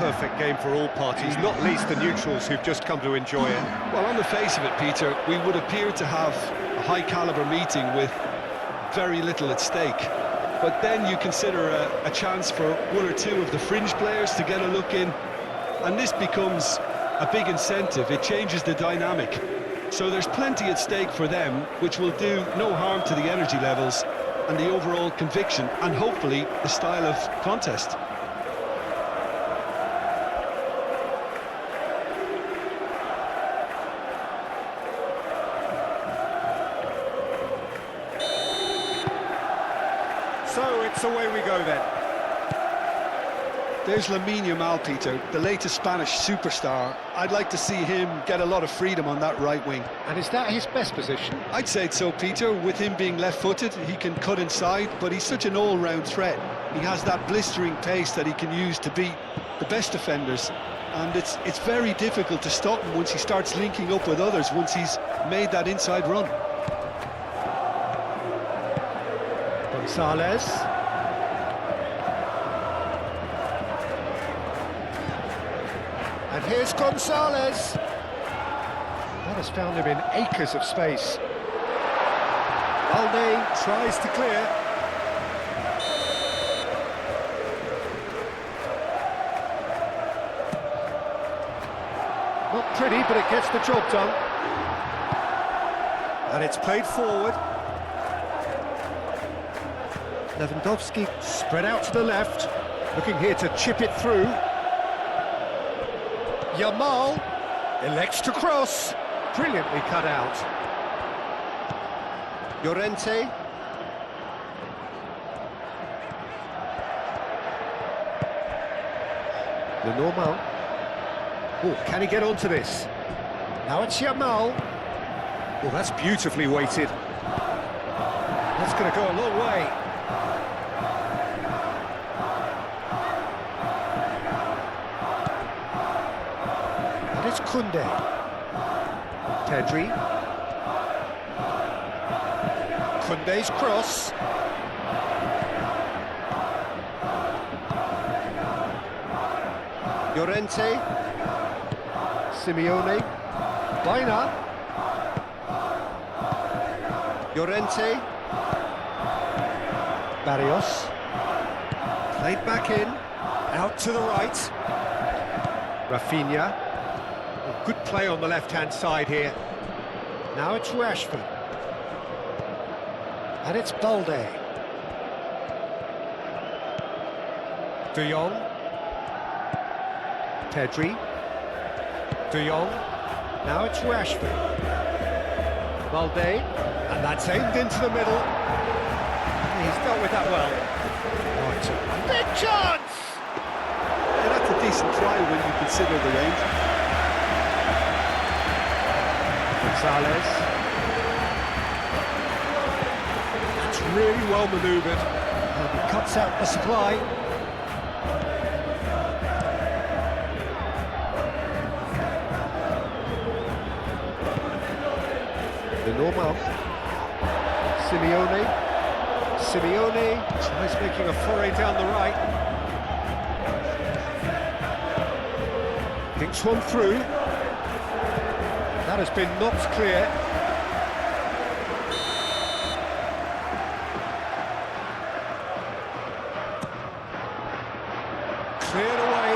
perfect game for all parties, not least the neutrals who've just come to enjoy it. Well, on the face of it, Peter, we would appear to have a high-caliber meeting with very little at stake. But then you consider a chance for one or two of the fringe players to get a look in, and this becomes a big incentive. It changes the dynamic. So there's plenty at stake for them, which will do no harm to the energy levels and the overall conviction, and hopefully the style of contest. So it's away we go then. There's Lamine Yamal, Peter, the latest Spanish superstar. I'd like to see him get a lot of freedom on that right wing. And is that his best position? I'd say so, Peter. With him being left-footed, he can cut inside, but he's such an all-round threat. He has that blistering pace that he can use to beat the best defenders. And it's very difficult to stop him once he starts linking up with others, once he's made that inside run. Gonzalez. And here's Gonzalez. That has found him in acres of space. Balde tries to clear. Not pretty, but it gets the job done. And it's played forward. Lewandowski spread out to the left, looking here to chip it through. Yamal elects to cross, brilliantly cut out. Llorente. Lenormand. Oh, can he get onto this? Now it's Yamal. Well, that's beautifully weighted. That's going to go a long way. And it's Koundé. Pedri. Koundé's cross. Llorente. Simeone. Baina. Llorente. Barrios. Played back in. Out to the right. Rafinha. Oh, good play on the left-hand side here. Now it's Rashford. And it's Balde. De Jong. Pedri. De Jong. Now it's Rashford. Balde. And that's aimed into the middle. He's dealt with that well. Right, a big chance! Yeah, that's a decent try when you consider the range. Gonzalez. That's really well manoeuvred. And he cuts out the supply. Lenormand. Simeone. Simeone tries making a foray down the right. Thinks one through. That has been knocked clear. Cleared away.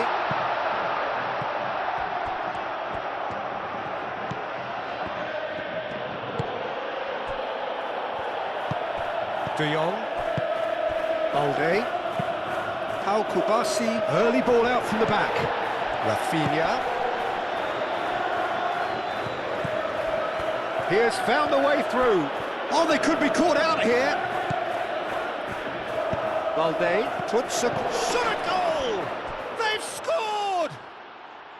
De Jong. Balde. Pau Kubasi. Early ball out from the back. Rafinha. He has found a way through. Oh, they could be caught out here. Balde puts a shot at goal. They've scored.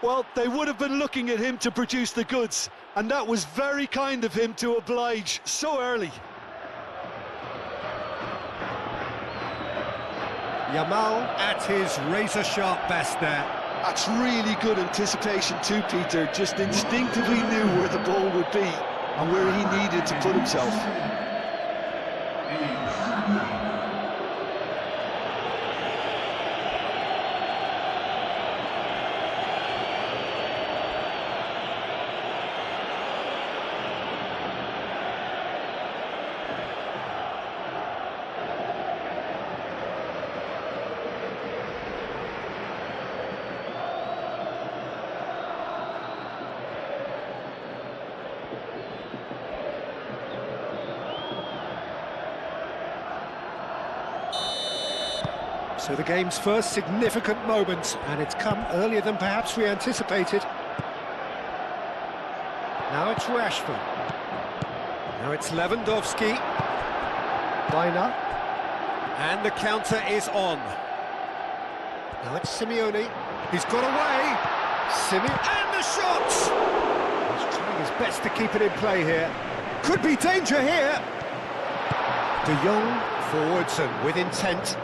Well, they would have been looking at him to produce the goods, and that was very kind of him to oblige so early. Yamal at his razor-sharp best there. That's really good anticipation too, Peter. Just instinctively knew where the ball would be and where he needed to put himself. So the game's first significant moment, and it's come earlier than perhaps we anticipated. Now it's Rashford. Now it's Lewandowski. Bina. And the counter is on. Now it's Simeone. He's got away. And the shot! He's trying his best to keep it in play here. Could be danger here. De Jong forwards and with intent.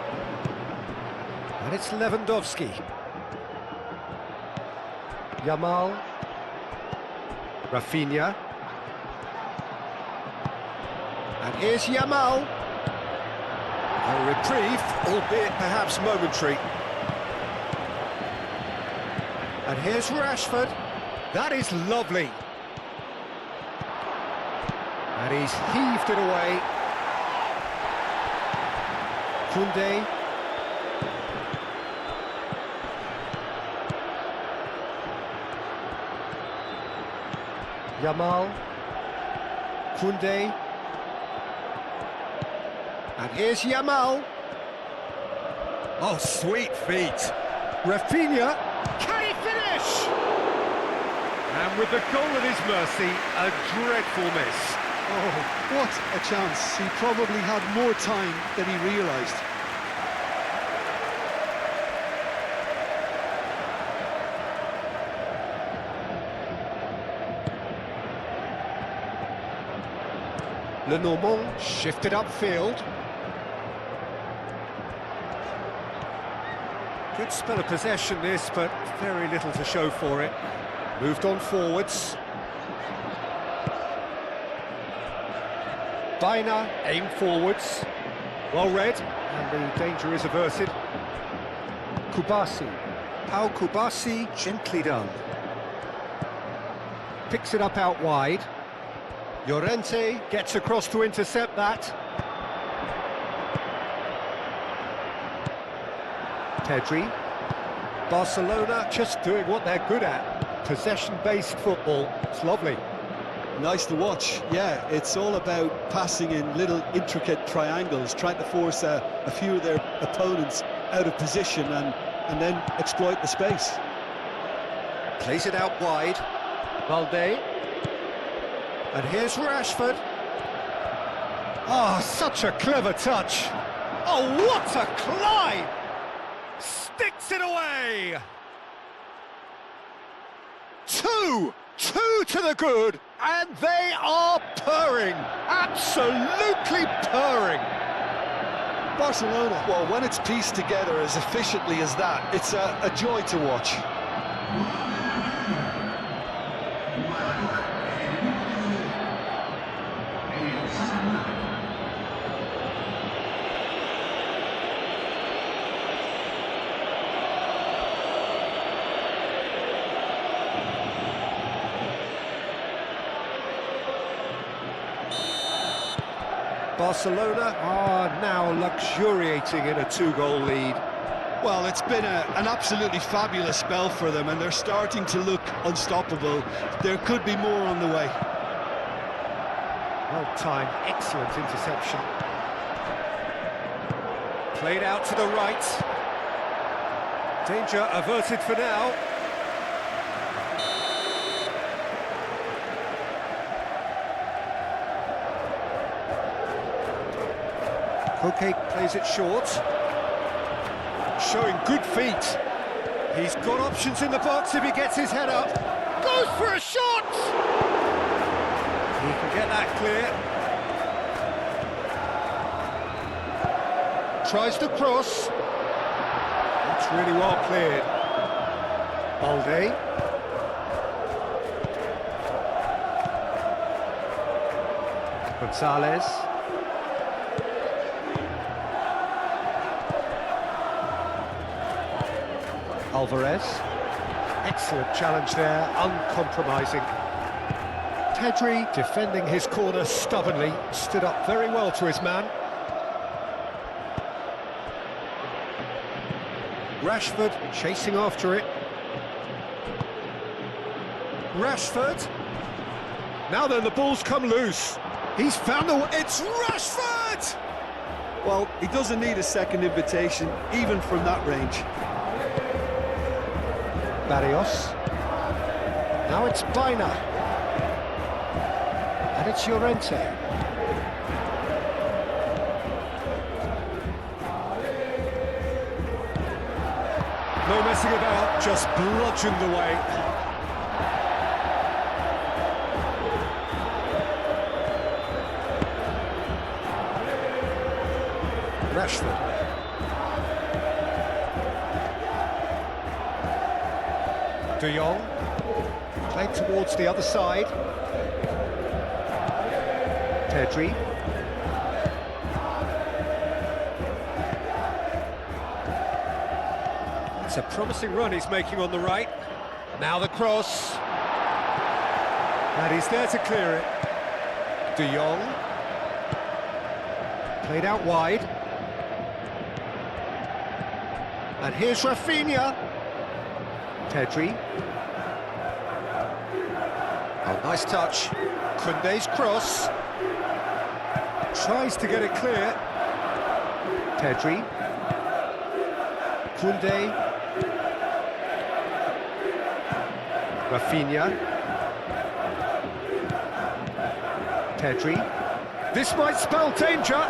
And it's Lewandowski. Yamal. Rafinha. And here's Yamal. A reprieve, albeit perhaps momentary. And here's Rashford. That is lovely. And he's heaved it away. Koundé. Yamal. Koundé. And here's Yamal. Oh, sweet feet. Rafinha. Can he finish? And with the goal at his mercy, a dreadful miss. Oh, what a chance. He probably had more time than he realised. Lenormand shifted upfield. Good spell of possession this, but very little to show for it. Moved on forwards. Bina aimed forwards. Well read, and the danger is averted. Kubasi. Pau Kubasi, gently done. Picks it up out wide. Llorente gets across to intercept that. Pedri. Barcelona just doing what they're good at. Possession-based football. It's lovely. Nice to watch, yeah. It's all about passing in little intricate triangles, trying to force a few of their opponents out of position and then exploit the space. Plays it out wide. Balde. And here's Rashford. Oh, such a clever touch. Oh, what a climb! Sticks it away! Two to the good, and they are purring. Absolutely purring. Barcelona, well, when it's pieced together as efficiently as that, it's a joy to watch. Barcelona are now luxuriating in a two-goal lead. Well, it's been an absolutely fabulous spell for them, and they're starting to look unstoppable. There could be more on the way. Well-timed, excellent interception. Played out to the right. Danger averted for now. Koke plays it short. Showing good feet. He's got options in the box if he gets his head up. Goes for a shot! He can get that clear. Tries to cross. That's really well cleared. Balde. Gonzalez. Alvarez. Excellent challenge there, uncompromising. Pedri defending his corner stubbornly, stood up very well to his man. Rashford chasing after it. Rashford. Now then, the ball's come loose. He's found the... It's Rashford! Well, he doesn't need a second invitation, even from that range. Barrios. Now it's Baina. And it's Llorente. No messing about, just bludgeoned away. Rashford. De Jong. Played towards the other side. Pedri. It's a promising run he's making on the right. Now the cross. And he's there to clear it. De Jong. Played out wide. And here's Rafinha. Pedri. Oh, nice touch. Koundé's cross. Tries to get it clear. Pedri. Koundé. Rafinha. Pedri. This might spell danger.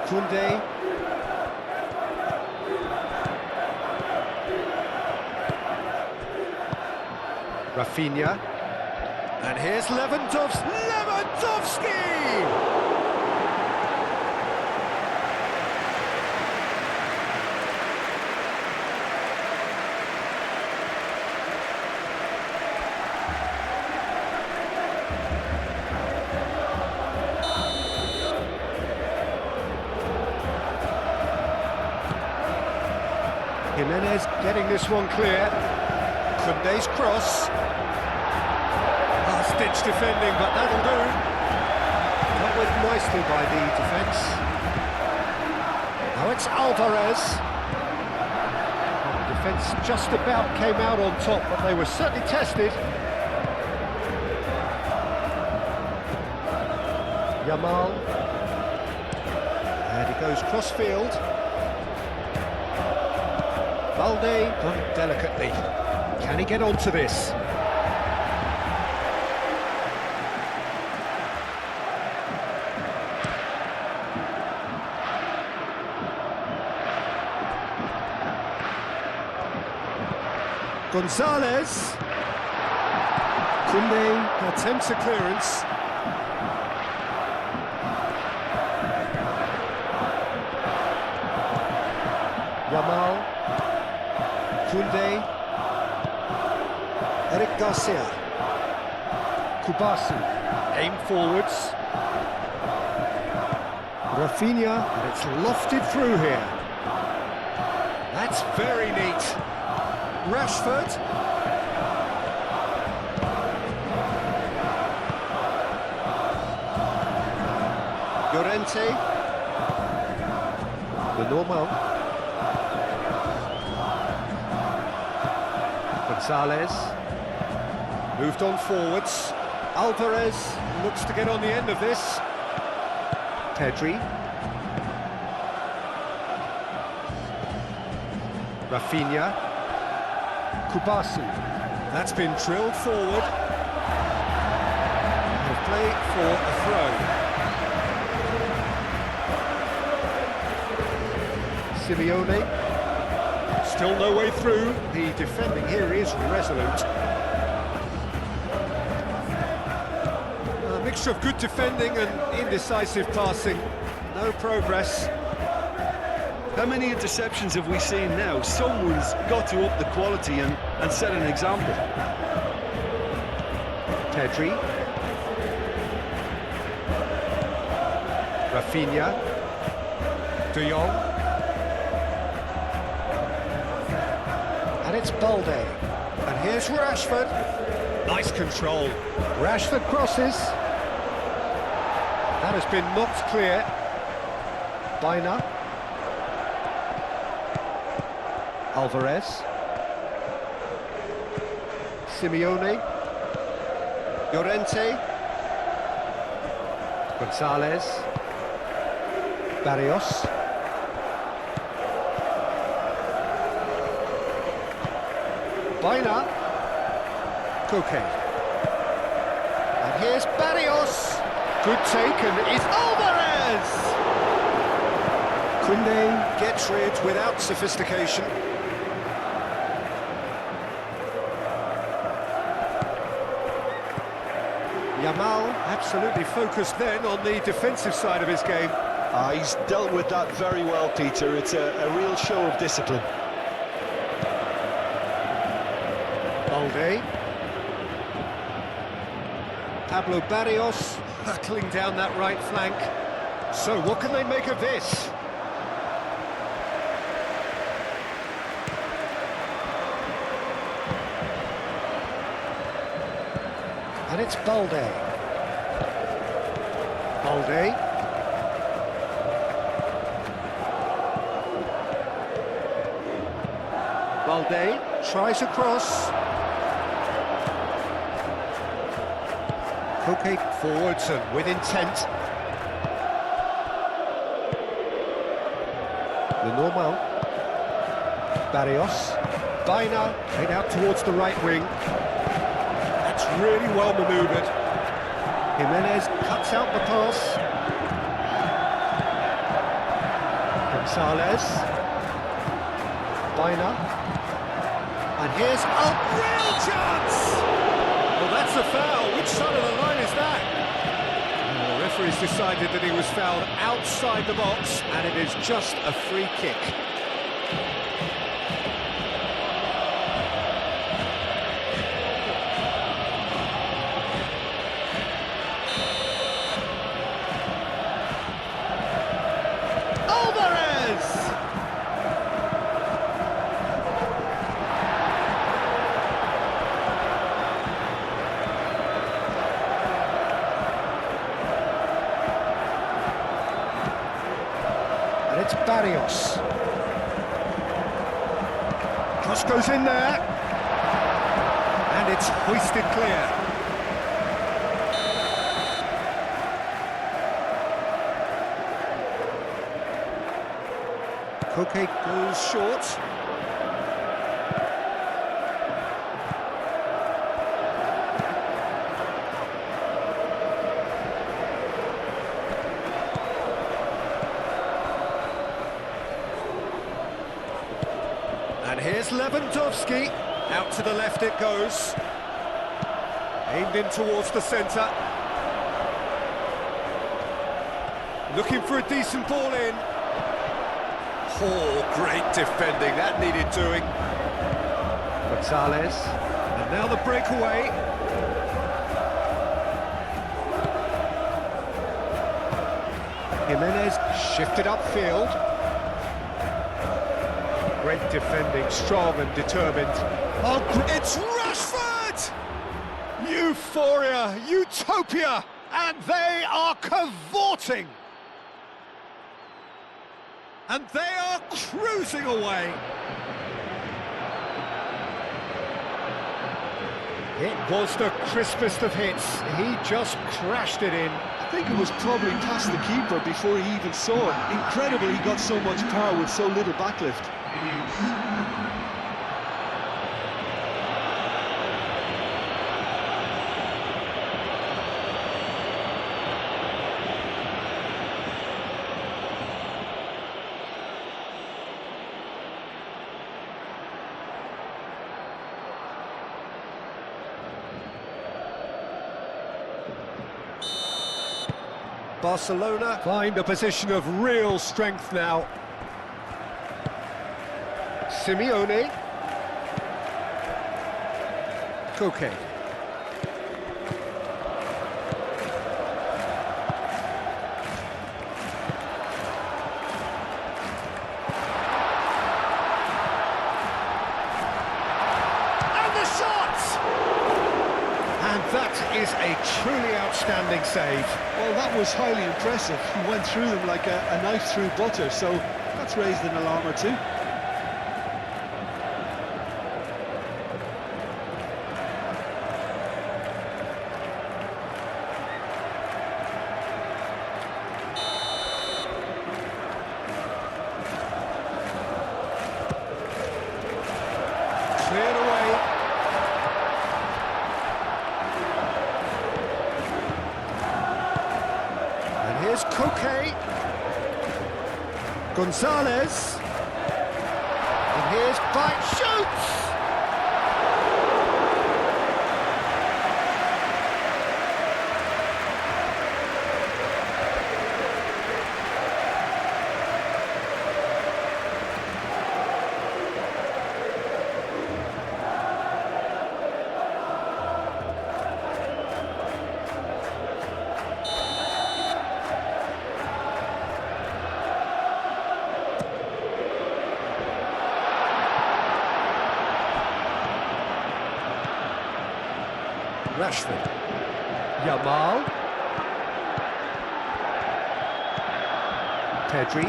Koundé. Rafinha. And here's Lewandowski! Jimenez getting this one clear. Koundé's cross. Last-ditch defending, but that'll do. Dealt with nicely by the defence. Now it's Alvarez. The defence just about came out on top, but they were certainly tested. Yamal. And he goes cross-field. Balde, got it delicately. Can he get onto this? Gonzalez. Koundé attempts a clearance. Yamal. Koundé. Eric Garcia. Kubasu. Aim forwards. Rafinha, and it's lofted through here. That's very neat. Rashford. Llorente. The normal. Gonzalez. Moved on forwards. Alvarez looks to get on the end of this. Pedri. Rafinha. Kubasu. That's been drilled forward. And a play for a throw. Simeone. Still no way through. The defending here is resolute. A mixture of good defending and indecisive passing. No progress. How many interceptions have we seen now? Someone's got to up the quality and set an example. Pedri. Rafinha. De Jong. And it's Balde. And here's Rashford. Nice control. Rashford crosses. That has been knocked clear. Baina. Alvarez. Simeone. Llorente. Gonzalez. Barrios. Baina. Koke. And here's Barrios. Good take, and it's Alvarez! Kunde gets rid without sophistication. Yamal absolutely focused then on the defensive side of his game. He's dealt with that very well, Peter. It's a real show of discipline. Balde. Pablo Barrios hurtling down that right flank. So what can they make of this? And it's Balde. Balde. Balde tries a cross. Koke forwards and with intent. Lenormand. Barrios. Baina played out towards the right wing. That's really well manoeuvred. Jimenez cuts out the pass. Gonzalez. Baina. And here's a real chance! Well, that's a foul. Which side of the line is that? The referee's decided that he was fouled outside the box, and it is just a free kick. Alvarez! And it's Barrios. Cross goes in there. And it's hoisted clear. Koke goes short. And here's Lewandowski. Out to the left it goes. Aimed in towards the centre. Looking for a decent ball in. Oh, great defending, that needed doing. Gonzalez, and now the breakaway. Jimenez shifted upfield. Great defending, strong and determined. Oh, it's Rashford! Euphoria, utopia, and they are cavorting. And they are cruising away. It was the crispest of hits. He just crashed it in. I think it was probably past the keeper before he even saw it. Incredible he got so much power with so little backlift. Barcelona find a position of real strength now. Simeone. Koke. And the shot! And that is a truly outstanding save. Well, that was highly impressive. He went through them like a knife through butter, so that's raised an alarm or two. Gonzalez. And here's Fight, shoots! Rashford. Yamal. Pedri.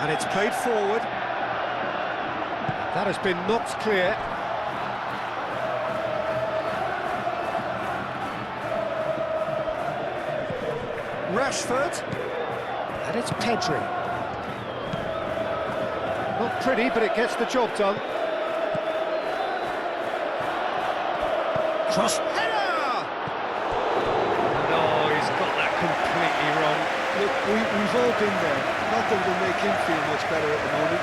And it's played forward. That has been knocked clear. Rashford. And it's Pedri. Not pretty, but it gets the job done. Cross. Completely wrong. Look, we've all been there. Nothing will make him feel much better at the moment.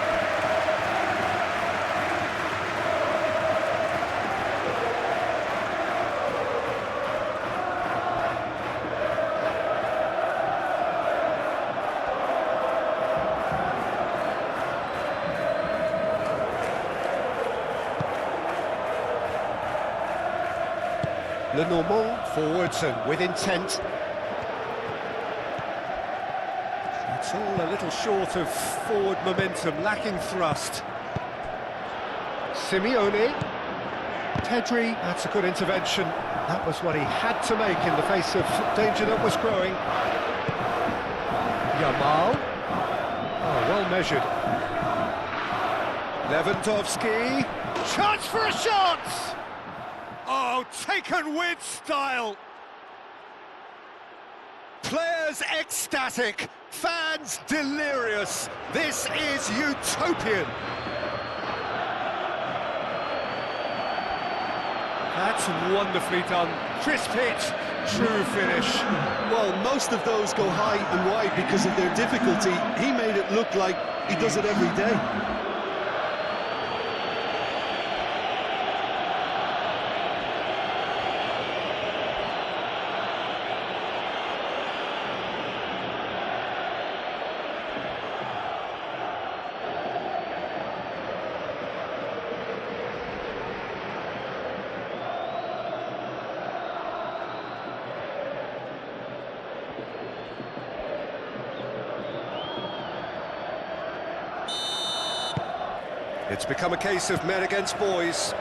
Lenormand forwards and with intent. It's all a little short of forward momentum, lacking thrust. Simeone. Pedri, that's a good intervention. That was what he had to make in the face of danger that was growing. Yamal. Oh, well measured. Lewandowski. Chance for a shot! Oh, taken with style. Players ecstatic, fans delirious. This is utopian. That's wonderfully done. Crisp hit, true finish. Well, most of those go high and wide because of their difficulty. He made it look like he does it every day. It's become a case of men against boys.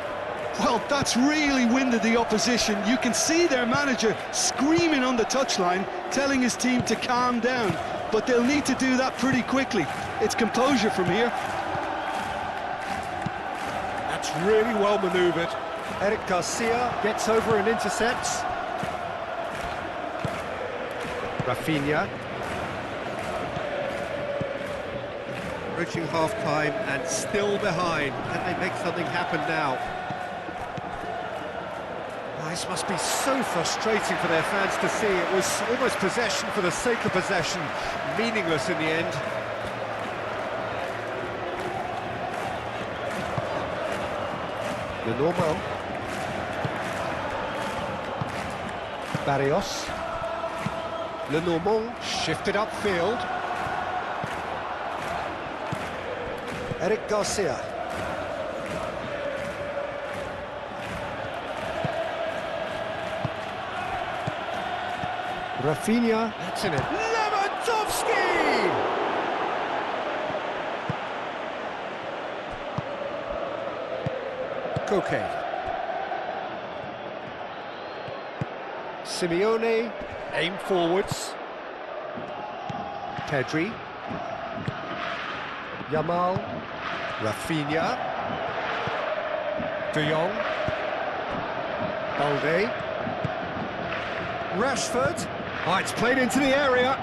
Well, that's really winded the opposition. You can see their manager screaming on the touchline, telling his team to calm down. But they'll need to do that pretty quickly. It's composure from here. That's really well manoeuvred. Eric Garcia gets over and intercepts. Rafinha. Reaching half-time and still behind. Can they make something happen now? Oh, this must be so frustrating for their fans to see. It was almost possession for the sake of possession. Meaningless in the end. Lenormand. Barrios. Lenormand shifted upfield. Eric Garcia. Rafinha. That's in it. Lewandowski! Koke. Simeone. Aim forwards. Pedri. Yamal. Rafinha. De Jong. Balde. Rashford. Oh, it's played into the area.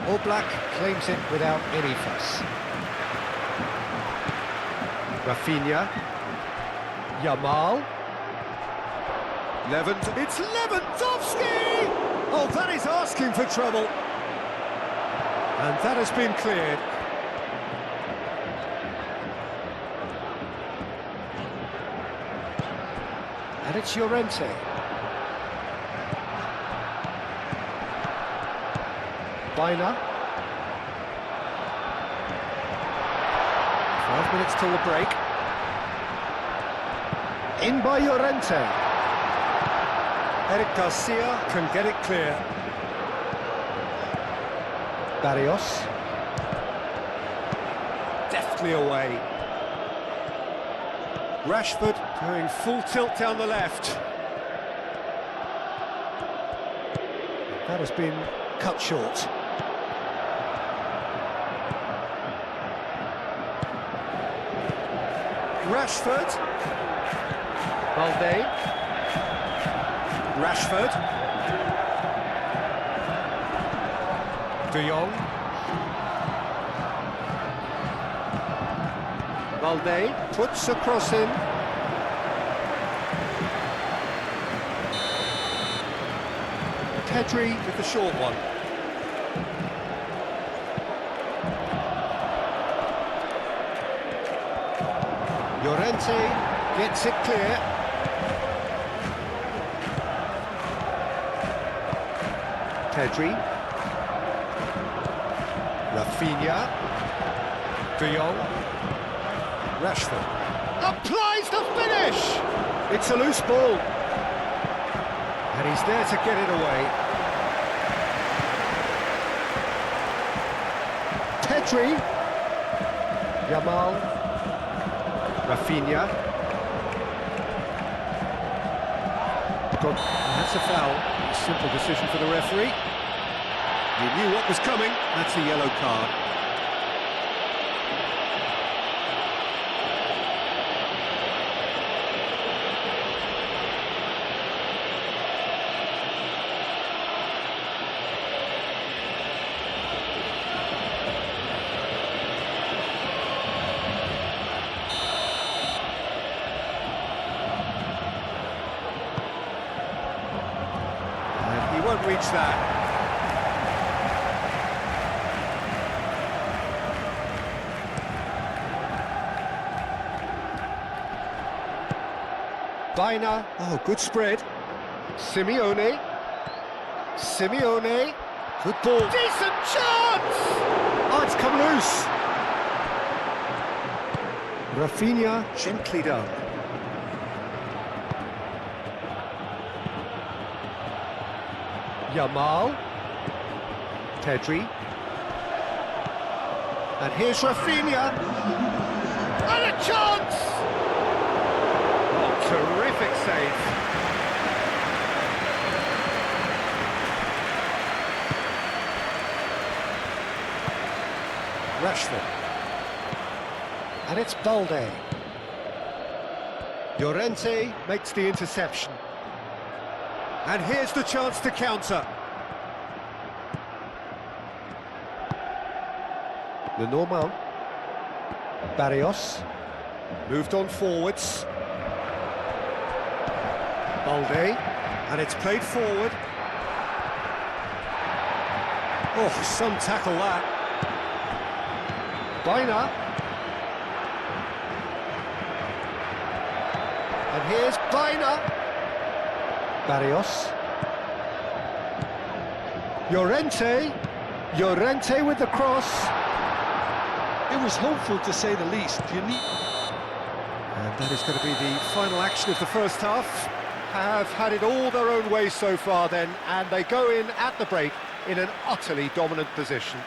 All Black claims it without any fuss. Rafinha. Yamal. It's Lewandowski! Oh, that is asking for trouble. And that has been cleared. And it's Llorente. Bina. 5 minutes till the break. In by Llorente. Eric Garcia can get it clear. Barrios. Deftly away. Rashford going full tilt down the left. That has been cut short. Rashford. Balde. Rashford. De Jong. Balde puts a cross in. Pedri with the short one. Llorente gets it clear. Pedri. Rafinha. De Jong. Rashford. Applies the finish! It's a loose ball. And he's there to get it away. Pedri. Yamal. Rafinha. God, that's a foul. A simple decision for the referee. He knew what was coming. That's a yellow card. Won't reach that. Bina. Oh, good spread. Simeone. Simeone. Good ball. Decent chance! Oh, it's come loose. Rafinha, gently done. Yamal. Pedri. And here's Rafinha. And a chance! Oh, terrific save. Rashford. And it's Balde. Llorente makes the interception. And here's the chance to counter. The normal. Barrios. Moved on forwards. Balde. And it's played forward. Oh, some tackle that. Bina. And here's Bina. Barrios. Llorente. Llorente with the cross. It was hopeful, to say the least. And that is going to be the final action of the first half. Have had it all their own way so far then, and they go in at the break in an utterly dominant position.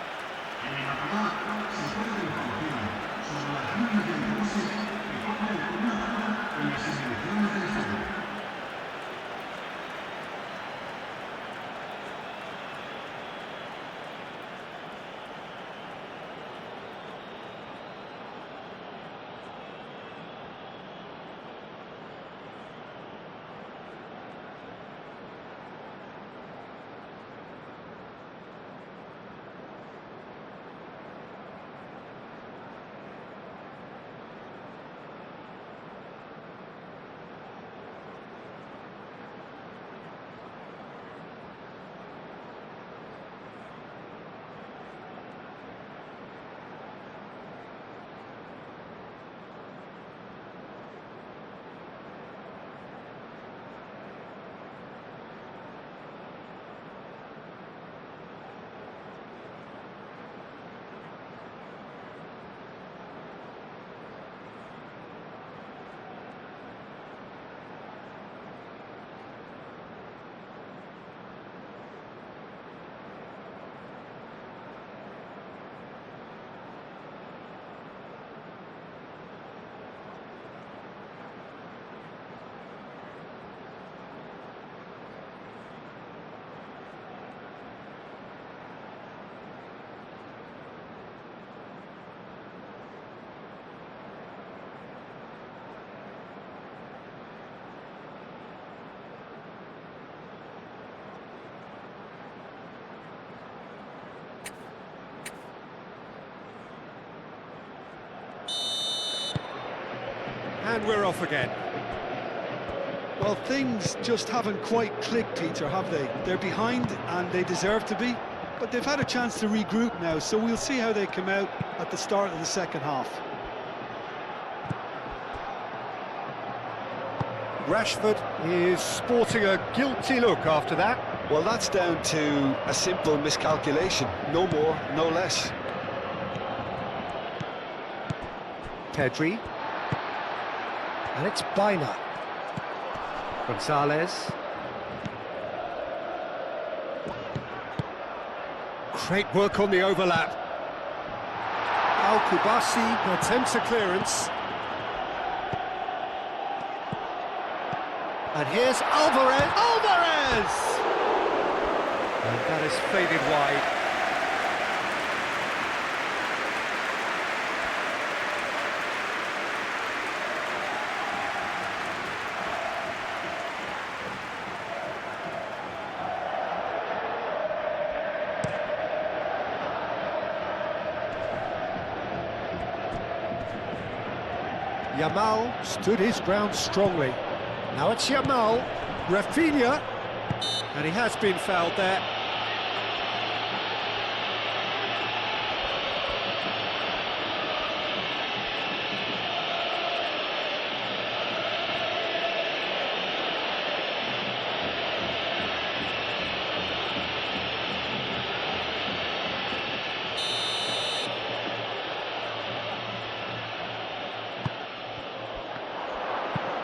And we're off again. Well, things just haven't quite clicked, Peter, have they? They're behind and they deserve to be, but they've had a chance to regroup now, so we'll see how they come out at the start of the second half. Rashford is sporting a guilty look after that. Well, that's down to a simple miscalculation. No more, no less. Pedri. And it's Baina. Gonzalez. Great work on the overlap. Al-Kubasi attempts a clearance. And here's Alvarez. Alvarez! And that is faded wide. Yamal stood his ground strongly. Now it's Yamal, Rafinha, and he has been fouled there.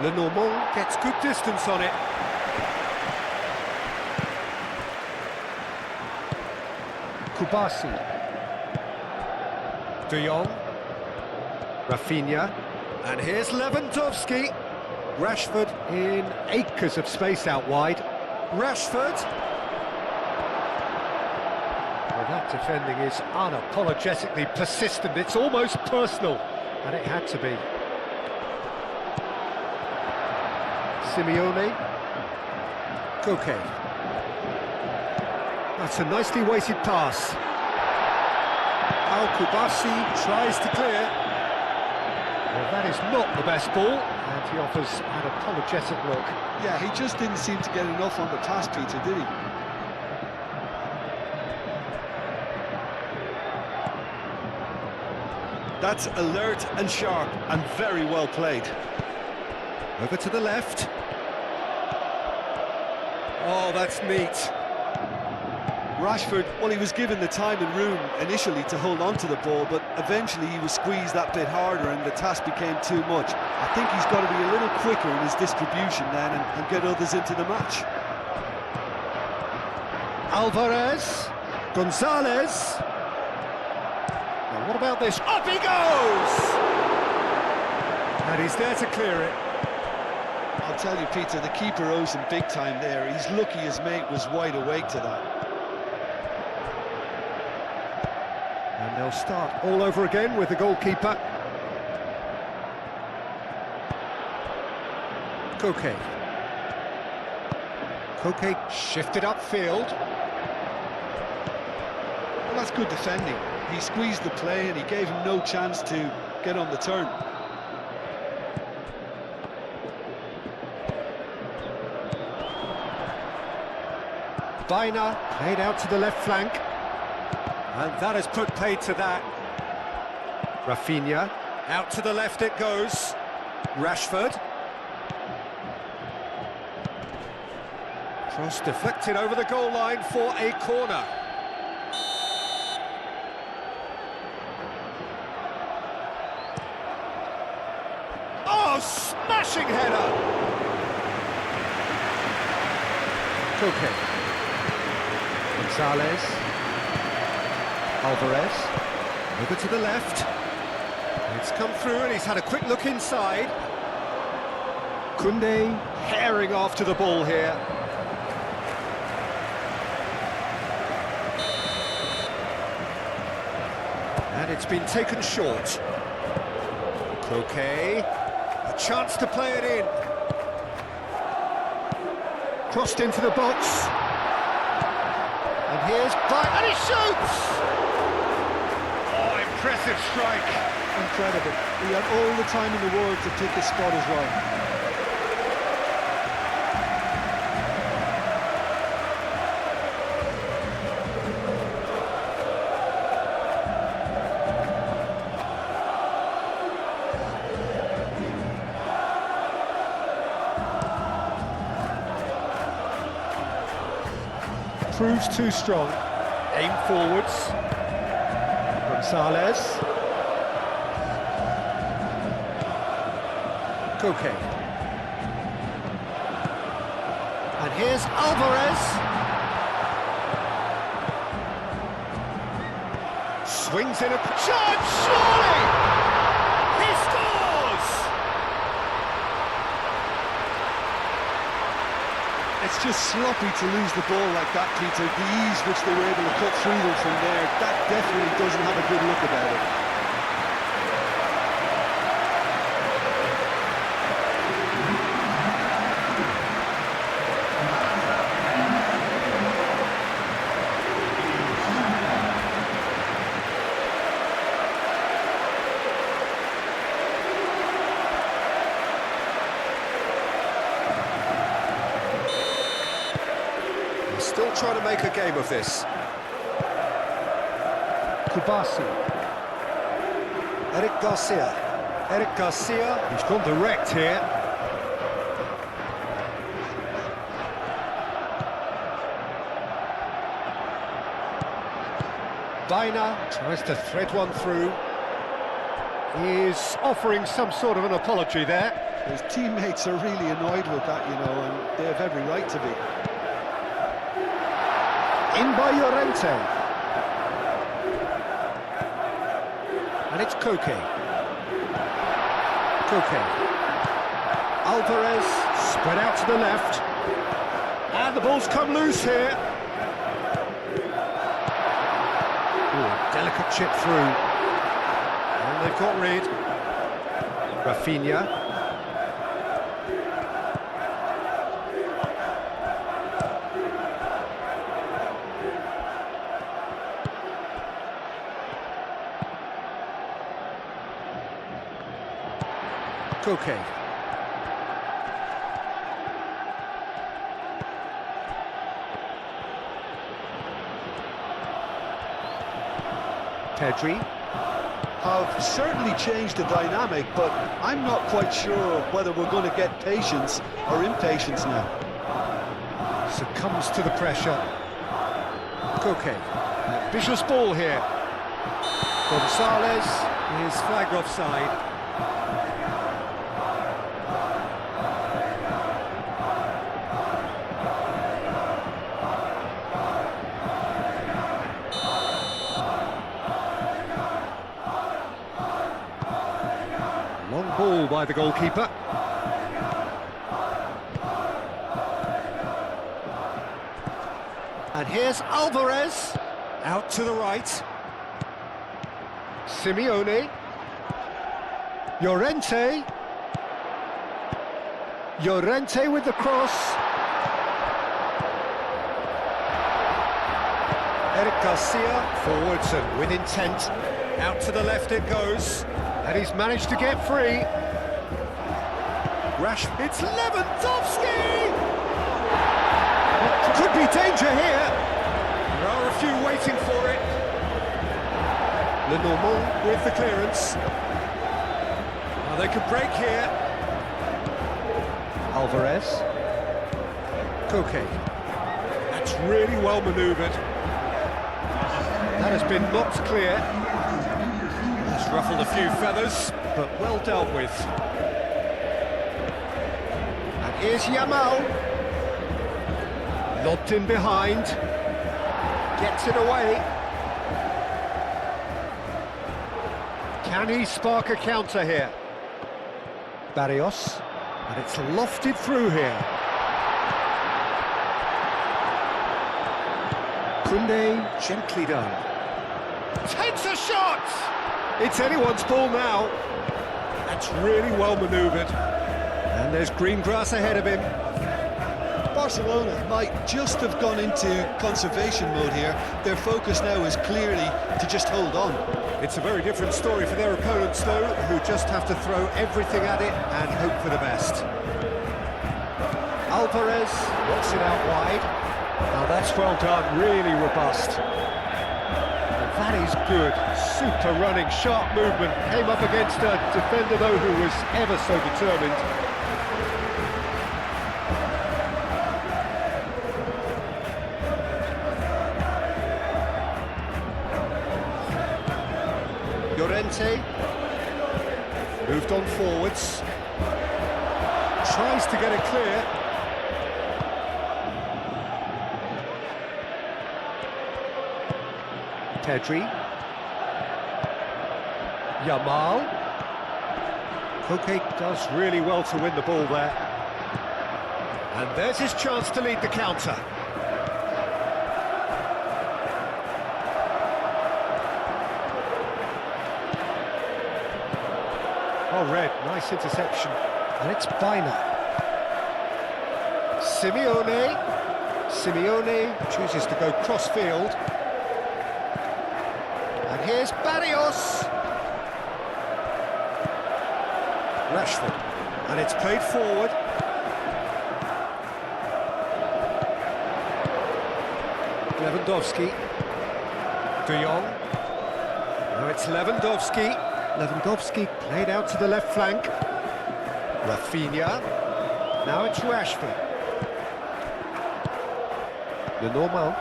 Lenormand gets good distance on it. Kubasi. De Jong. Rafinha. And here's Lewandowski. Rashford in acres of space out wide. Rashford. Well, that defending is unapologetically persistent. It's almost personal, and it had to be. Simeone. Koke. That's a nicely weighted pass. Al-Kubasi tries to clear. Well, that is not the best ball, and he offers an apologetic look. Yeah, he just didn't seem to get enough on the pass, Peter, did he? That's alert and sharp and very well played. Over to the left. Oh, that's neat. Rashford, well, he was given the time and room initially to hold on to the ball, but eventually he was squeezed that bit harder and the task became too much. I think he's got to be a little quicker in his distribution then and get others into the match. Alvarez. Gonzalez. Now, what about this? Up he goes! And he's there to clear it. I'll tell you, Peter, the keeper owes him big time there. He's lucky his mate was wide awake to that. And they'll start all over again with the goalkeeper. Koke. Koke shifted upfield. Well, that's good defending. He squeezed the play and he gave him no chance to get on the turn. Baina played out to the left flank. And that has put paid to that. Rafinha. Out to the left it goes. Rashford. Cross deflected over the goal line for a corner. Oh, smashing header! Koke. Gonzalez. Alvarez. Over to the left. It's come through and he's had a quick look inside. Koundé herring after the ball here. And it's been taken short. Koke. A chance to play it in. Crossed into the box. And here's Bright, and he shoots! Oh, impressive strike. incredible. He had all the time in the world to pick his spot as well. Proves too strong. Aim forwards. Gonzalez. Koke. And here's Alvarez. Swings in a shot, surely! He scores! It's just sloppy to lose the ball like that, Peter. The ease which they were able to cut through them from there, that definitely doesn't have a good look about it. Still trying to make a game of this. Kubasi. Eric Garcia. Eric Garcia. He's gone direct here. Baina tries to thread one through. He's offering some sort of an apology there. His teammates are really annoyed with that, you know, and they have every right to be. In by Llorente. And it's Koke. Koke. Alvarez, spread out to the left. And the ball's come loose here. Ooh, delicate chip through. And they've got rid. Rafinha. Koke. Pedri. Have certainly changed the dynamic, but I'm not quite sure whether we're going to get patience or impatience now. Succumbs to the pressure. Koke. Ambitious ball here. Gonzalez is flagged offside. Long ball by the goalkeeper. And here's Alvarez. Out to the right. Simeone. Llorente. Llorente with the cross. Eric Garcia forwards and with intent. Out to the left it goes. And he's managed to get free. It's Lewandowski! Could be danger here. There are a few waiting for it. Lenormand with the clearance. Now they could break here. Alvarez. Koke. That's really well manoeuvred. That has been knocked clear. It's ruffled a few feathers, but well dealt with. And here's Yamal. Lobbed in behind. Gets it away. Can he spark a counter here? Barrios. And it's lofted through here. Koundé, gently done. Takes a shot! It's anyone's ball now. That's really well manoeuvred. And there's green grass ahead of him. Barcelona might just have gone into conservation mode here. Their focus now is clearly to just hold on. It's a very different story for their opponents, though, who just have to throw everything at it and hope for the best. Alvarez works it out wide. Now that's well done, really robust. And that is good, super running, sharp movement. Came up against a defender, though, who was ever so determined. Llorente moved on forwards, tries to get it clear. Pedri, Yamal. Koke does really well to win the ball there. And there's his chance to lead the counter. Oh, Red, nice interception. And it's Bina. Simeone chooses to go cross-field. And here's Barrios. Rashford. And it's played forward. Lewandowski. De Jong. Now it's Lewandowski. Lewandowski played out to the left flank. Rafinha. Now it's Rashford. Lenormand.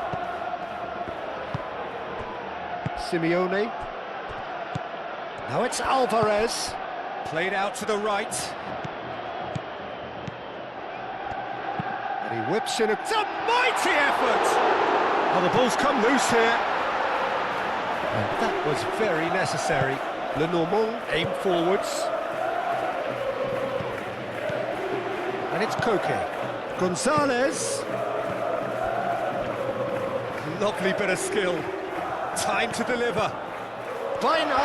Simeone. Now it's Alvarez. Played out to the right. And he whips in it's a mighty effort! Oh, the ball's come loose here. And that was very necessary. Lenormand aimed forwards. And it's Koke. Gonzalez. Lovely bit of skill. Time to deliver. Bina.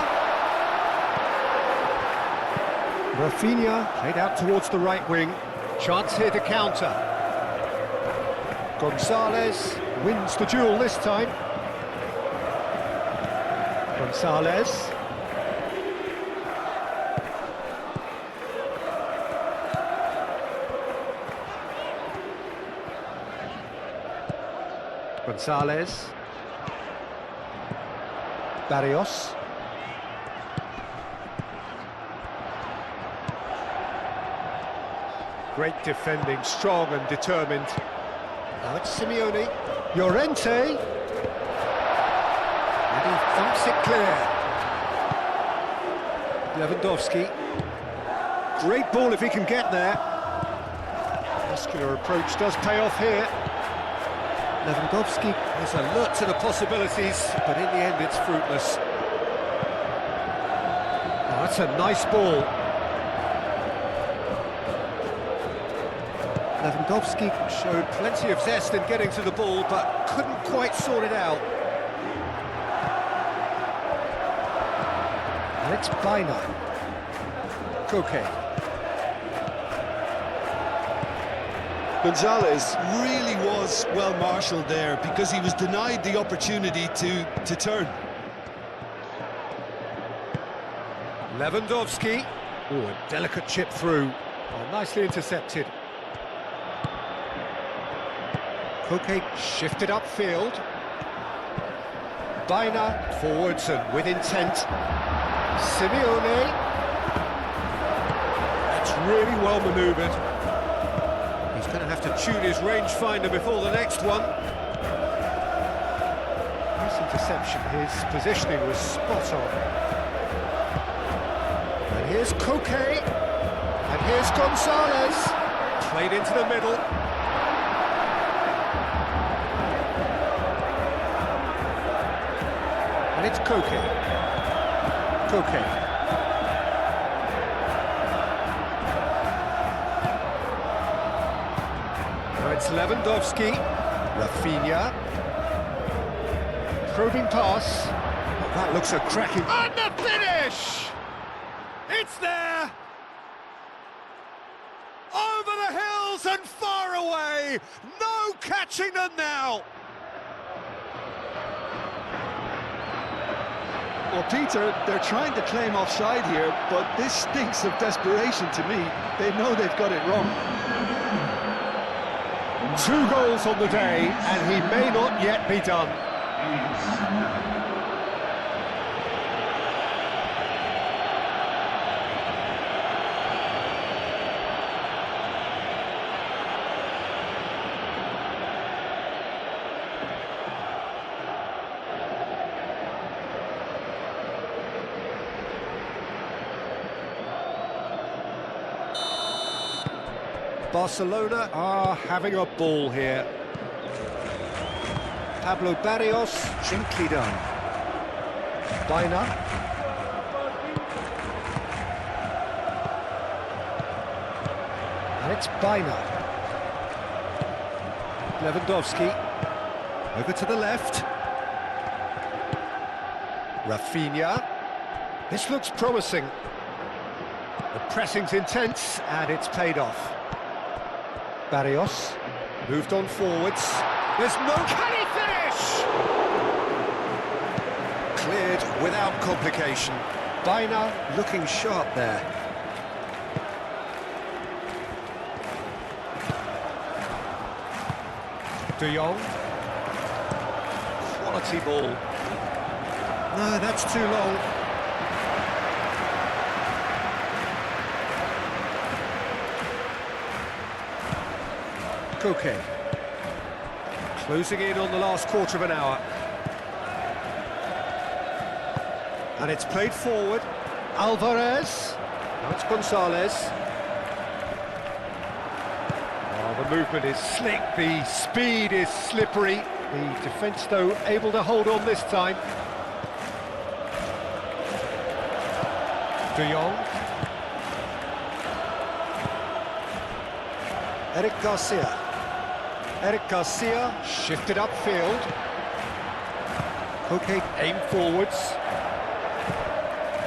Rafinha played out towards the right wing. Chance here to counter. Gonzalez wins the duel this time. Gonzalez. Gonzalez. Barrios. Great defending, strong and determined. Now it's Simeone. Llorente. And he thumps it clear. Lewandowski. Great ball if he can get there. Muscular approach does pay off here. Lewandowski is alert to the possibilities, but in the end it's fruitless. Oh, that's a nice ball. Lewandowski showed plenty of zest in getting to the ball, but couldn't quite sort it out. And it's Bina. Koke. Gonzalez really was well marshalled there because he was denied the opportunity to turn. Lewandowski. Oh, a delicate chip through. Oh, nicely intercepted. Koke shifted upfield. Bina forwards and with intent. Simeone. That's really well manoeuvred. He's going to have to tune his rangefinder before the next one. Nice interception. His positioning was spot on. And here's Koke. And here's Gonzalez. Played into the middle. And it's Koke. Koke. Now it's Lewandowski. Rafinha. Probing pass. Oh, that looks a cracking... And the finish! It's there! Over the hills and far away! No catching them now! Well, Peter, they're trying to claim offside here, but this stinks of desperation to me. They know they've got it wrong. 2 goals on the day, and he may not yet be done. Barcelona are having a ball here. Pablo Barrios, gently done. Baina. And it's Baina. Lewandowski. Over to the left. Rafinha. This looks promising. The pressing's intense, and it's paid off. Barrios moved on forwards. There's no... Can he finish? Cleared without complication. Baina looking sharp there. De Jong. Quality ball. No, that's too long. Koke. Closing in on the last quarter of an hour. And it's played forward. Alvarez. Now it's Gonzalez. Oh, the movement is slick, the speed is slippery. The defence, though, able to hold on this time. De Jong. Eric Garcia. Eric Garcia shifted upfield. Koke aimed forwards.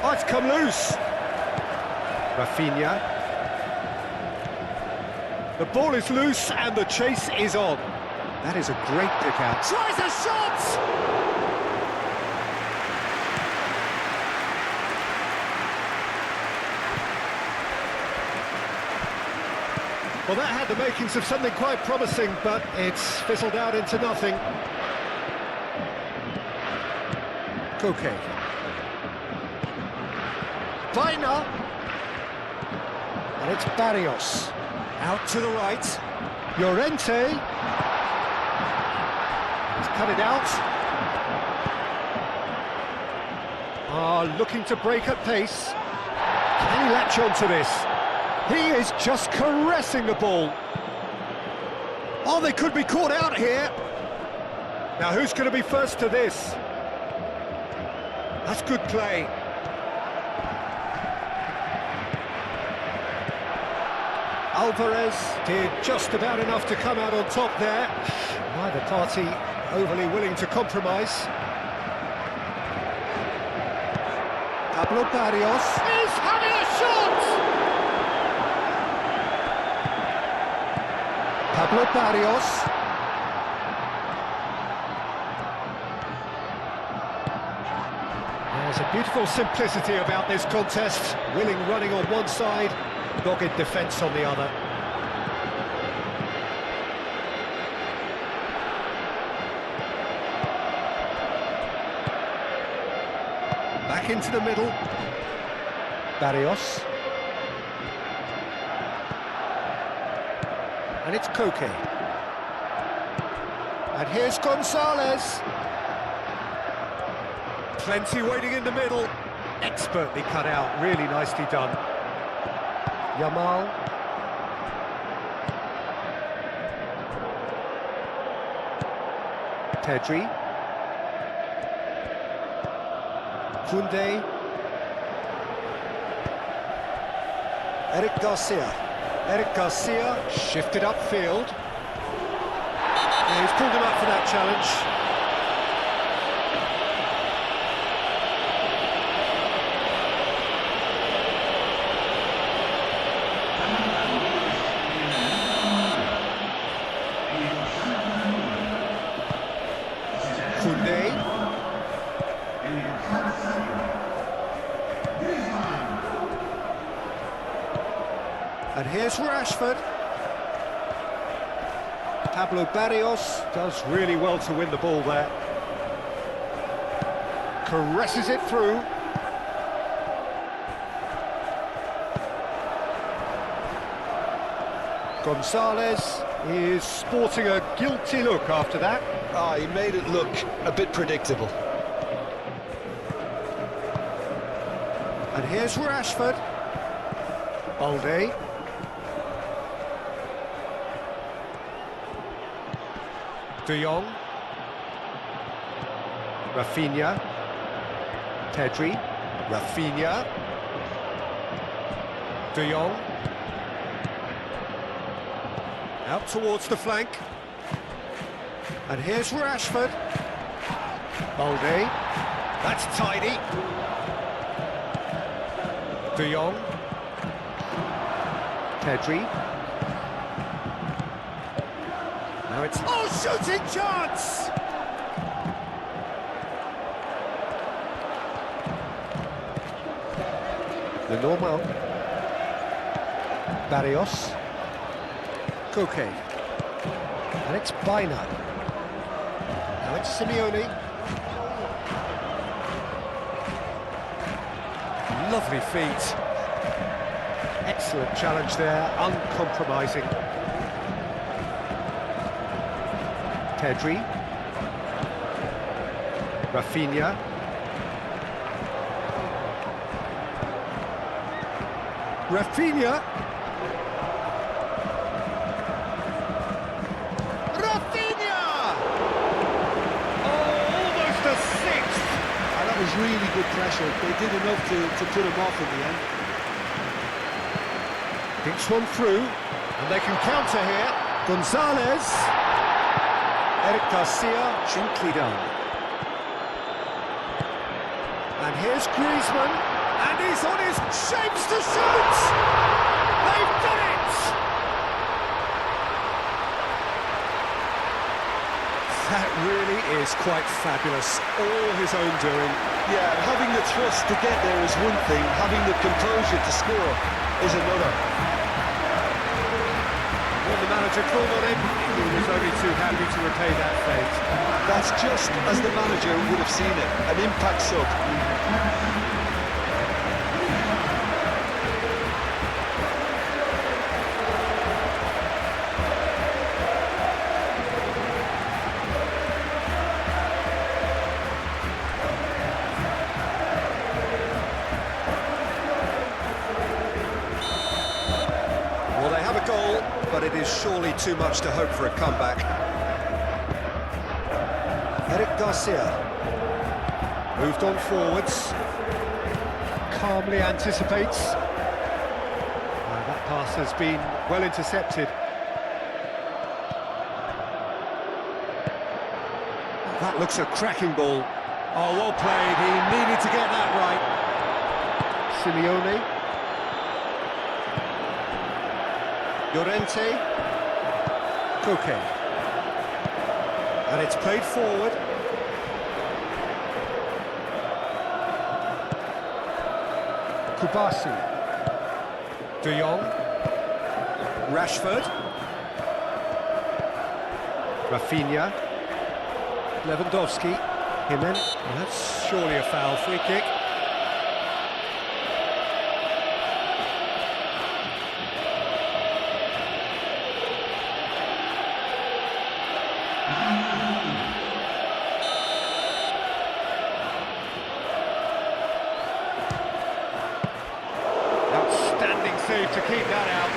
Oh, it's come loose. Rafinha. The ball is loose and the chase is on. That is a great pick out. Tries a shot! Well, that had the makings of something quite promising, but it's fizzled out into nothing. Koke. Baina. And it's Barrios. Out to the right. Llorente. He's cut it out. Looking to break at pace. Can he latch on to this? He is just caressing the ball. Oh, they could be caught out here. Now, who's going to be first to this? That's good play. Alvarez did just about enough to come out on top there. Neither party overly willing to compromise. Pablo Barrios is having a shot! Pablo Barrios. There's a beautiful simplicity about this contest. Willing running on one side, dogged defence on the other. Back into the middle. Barrios. And it's Koke. And here's Gonzalez. Plenty waiting in the middle. Expertly cut out, really nicely done. Yamal. Pedri. Koundé. Eric Garcia. Eric Garcia shifted upfield. Yeah, he's pulled him up for that challenge. Koundé. And here's Rashford. Pablo Barrios does really well to win the ball there. Caresses it through. Gonzalez is sporting a guilty look after that. Ah, he made it look a bit predictable. And here's Rashford. Balde. De Jong. Rafinha. Pedri. Rafinha. De Jong. Out towards the flank. And here's Rashford. Balde. That's tidy. De Jong. Pedri. Now it's... Oh, shooting chance! The normal. Barrios. Koke. And it's Baina. Now it's Simeone. Lovely feet. Excellent challenge there, uncompromising. Pedri. Rafinha. Rafinha. Was really good pressure. They did enough to put him off in the end. Thinks one through, and they can counter here. Gonzalez. Eric Garcia, gently done. And here's Griezmann, and he's on his shapes to shoot! They've done it! That really is quite fabulous, all his own doing. Yeah, having the thrust to get there is one thing, having the composure to score is another. When the manager called on him, he was only too happy to repay that fate. That's just as the manager would have seen it, an impact sub. Well, they have a goal, but it is surely too much to hope for a comeback. Eric Garcia moved on forwards, calmly anticipates. That pass has been well intercepted. That looks a cracking ball. Oh, well played, he needed to get that right. Simeone. Llorente, Koke, and it's played forward. Kubasi, De Jong, Rashford, Rafinha, Lewandowski, Jimenez. Well, that's surely a foul. Free kick. Outstanding save to keep that out.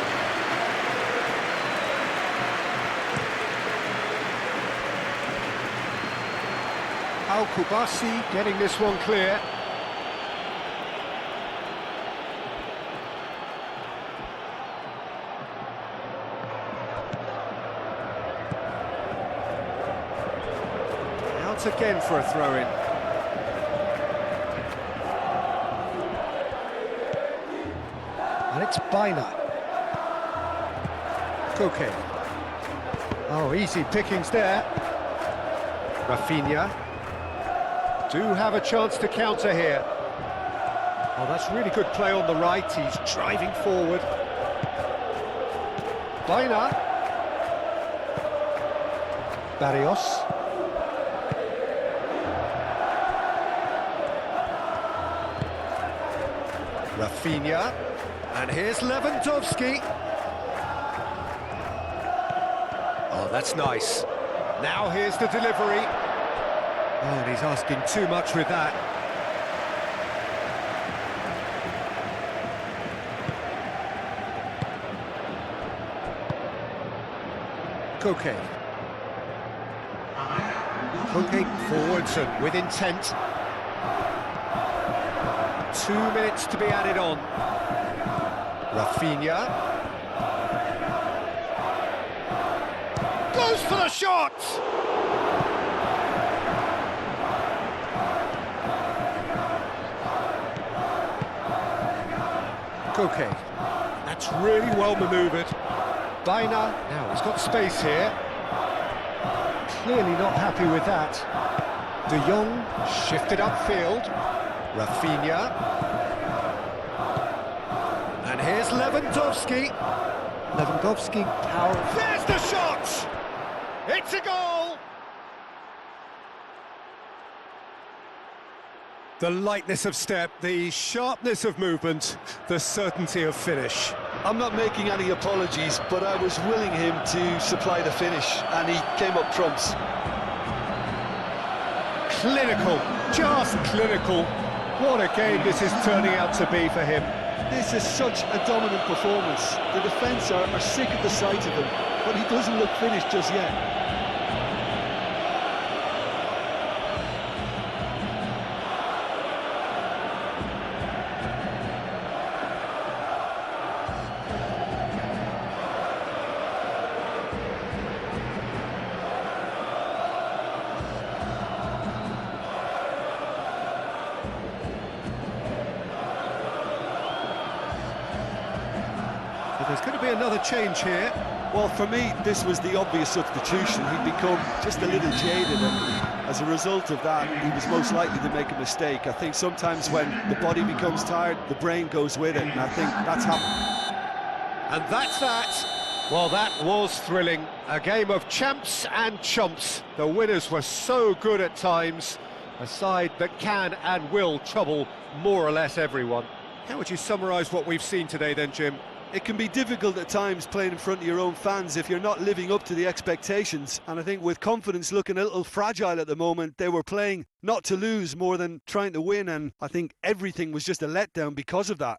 Al-Kubasi getting this one clear. Out again for a throw-in. And it's Baina. Koke. Oh, easy pickings there. Rafinha. Do have a chance to counter here. Oh, that's really good play on the right. He's driving forward. Baina. Barrios. Rafinha. And here's Lewandowski. Oh, that's nice. Now here's the delivery. Oh, and he's asking too much with that. Koke. Koke forwards and with intent. 2 minutes to be added on. Rafinha. Goes for the shot! Koke. That's really well manoeuvred. Baina. Now he's got space here. Clearly not happy with that. De Jong shifted upfield. Rafinha. And here's Lewandowski. Lewandowski power. There's the shot! It's a goal! The lightness of step, the sharpness of movement, the certainty of finish. I'm not making any apologies, but I was willing him to supply the finish, and he came up trumps. Clinical, just clinical. What a game this is turning out to be for him. This is such a dominant performance. The defence are sick of the sight of him, but he doesn't look finished just yet. But there's going to be another change here. Well, for me, this was the obvious substitution. He'd become just a little jaded, and as a result of that, he was most likely to make a mistake. I think sometimes when the body becomes tired, the brain goes with it, and I think that's happened. And that's that. Well, that was thrilling. A game of champs and chumps. The winners were so good at times. A side that can and will trouble more or less everyone. How would you summarise what we've seen today then, Jim? It can be difficult at times playing in front of your own fans if you're not living up to the expectations. And I think with confidence looking a little fragile at the moment, they were playing not to lose more than trying to win. And I think everything was just a letdown because of that.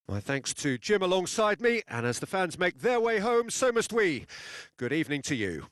My thanks to Jim alongside me. And as the fans make their way home, so must we. Good evening to you.